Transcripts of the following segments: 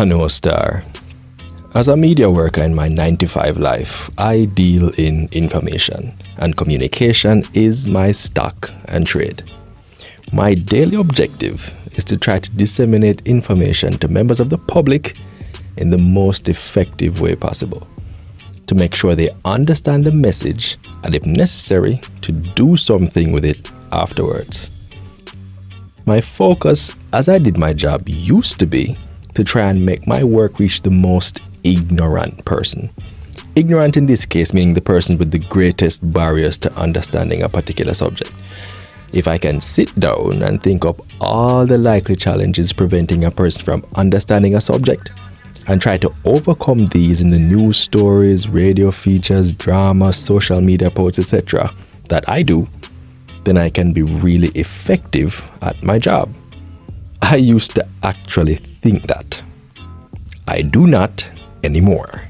No, Star. As a media worker in my 9-to-5 life, I deal in information, and communication is my stock and trade. My daily objective is to try to disseminate information to members of the public in the most effective way possible, to make sure they understand the message and, if necessary, to do something with it afterwards. My focus, as I did my job, used to be to try and make my work reach the most ignorant person. Ignorant in this case meaning the person with the greatest barriers to understanding a particular subject. If I can sit down and think up all the likely challenges preventing a person from understanding a subject and try to overcome these in the news stories, radio features, drama, social media posts, etc. that I do, then I can be really effective at my job. I used to actually think that. I do not anymore.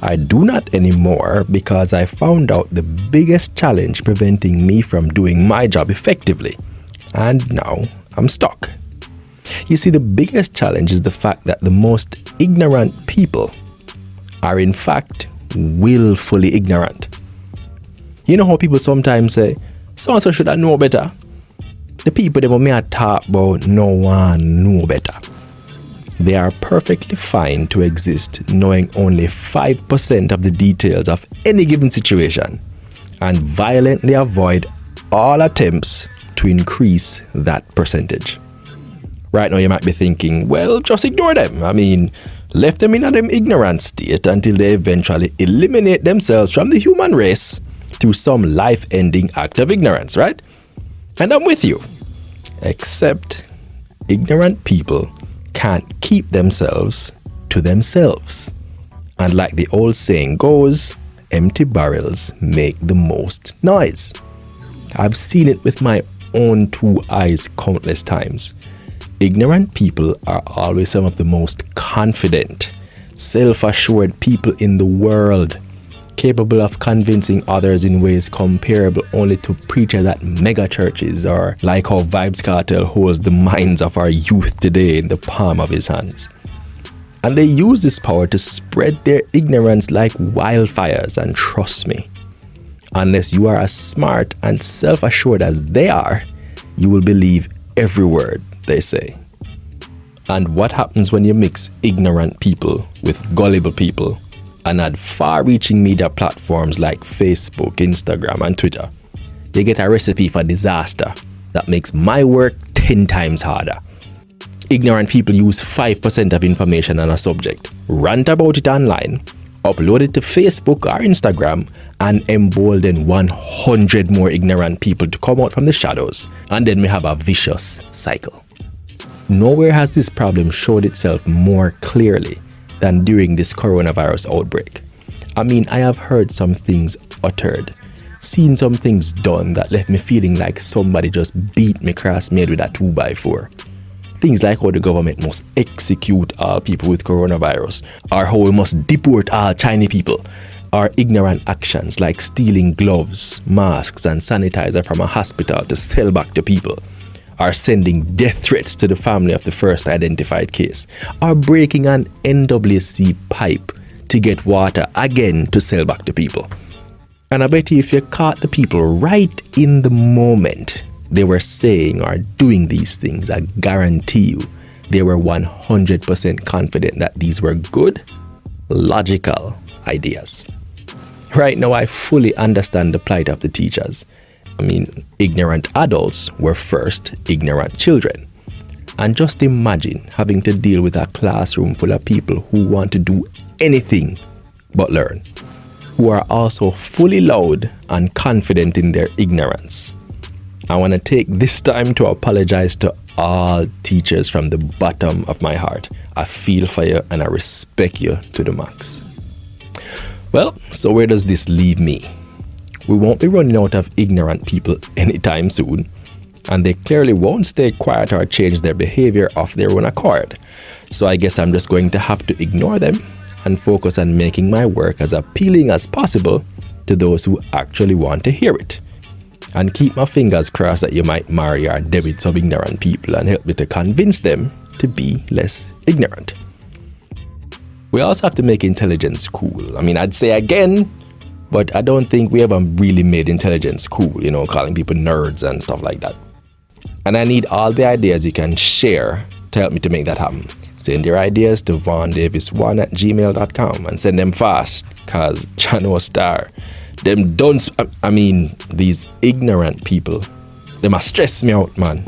I do not anymore because I found out the biggest challenge preventing me from doing my job effectively. And now I'm stuck. You see, the biggest challenge is the fact that the most ignorant people are in fact willfully ignorant. You know how people sometimes say, so-and-so should I know better? The people that may talk about no one know better. They are perfectly fine to exist knowing only 5% of the details of any given situation and violently avoid all attempts to increase that percentage. Right now you might be thinking, well, just ignore them. I mean, left them in a them ignorant state until they eventually eliminate themselves from the human race through some life-ending act of ignorance, right? And I'm with you. Except ignorant people can't keep themselves to themselves. And like the old saying goes, empty barrels make the most noise. I've seen it with my own two eyes countless times. Ignorant people are always some of the most confident, self-assured people in the world, capable of convincing others in ways comparable only to preachers at mega churches, or like how Vybz Kartel holds the minds of our youth today in the palm of his hands. And they use this power to spread their ignorance like wildfires, and trust me, unless you are as smart and self-assured as they are, you will believe every word they say. And what happens when you mix ignorant people with gullible people and add far-reaching media platforms like Facebook, Instagram, and Twitter? You get a recipe for disaster that makes my work 10 times harder. Ignorant people use 5% of information on a subject, rant about it online, upload it to Facebook or Instagram, and embolden 100 more ignorant people to come out from the shadows, and then we have a vicious cycle. Nowhere has this problem showed itself more clearly than during this coronavirus outbreak. I mean, I have heard some things uttered, seen some things done that left me feeling like somebody just beat me cross-made with a 2x4. Things like how the government must execute all people with coronavirus, or how we must deport all Chinese people, or ignorant actions like stealing gloves, masks, and sanitizer from a hospital to sell back to people, or sending death threats to the family of the first identified case, or breaking an NWC pipe to get water again to sell back to people. And I bet you if you caught the people right in the moment they were saying or doing these things, I guarantee you they were 100% confident that these were good, logical ideas. Right now, I fully understand the plight of the teachers. I mean, ignorant adults were first ignorant children. And just imagine having to deal with a classroom full of people who want to do anything but learn, who are also fully loud and confident in their ignorance. I want to take this time to apologize to all teachers from the bottom of my heart. I feel for you and I respect you to the max. Well, so where does this leave me? We won't be running out of ignorant people anytime soon, and they clearly won't stay quiet or change their behavior of their own accord. So I guess I'm just going to have to ignore them and focus on making my work as appealing as possible to those who actually want to hear it. And keep my fingers crossed that you might marry or debit some ignorant people and help me to convince them to be less ignorant. We also have to make intelligence cool. I mean, I'd say again, but I don't think we ever really made intelligence cool, calling people nerds and stuff like that. And I need all the ideas you can share to help me to make that happen. Send your ideas to vaughndavis1@gmail.com and send them fast, because Chano Star, these ignorant people, they must stress me out, man.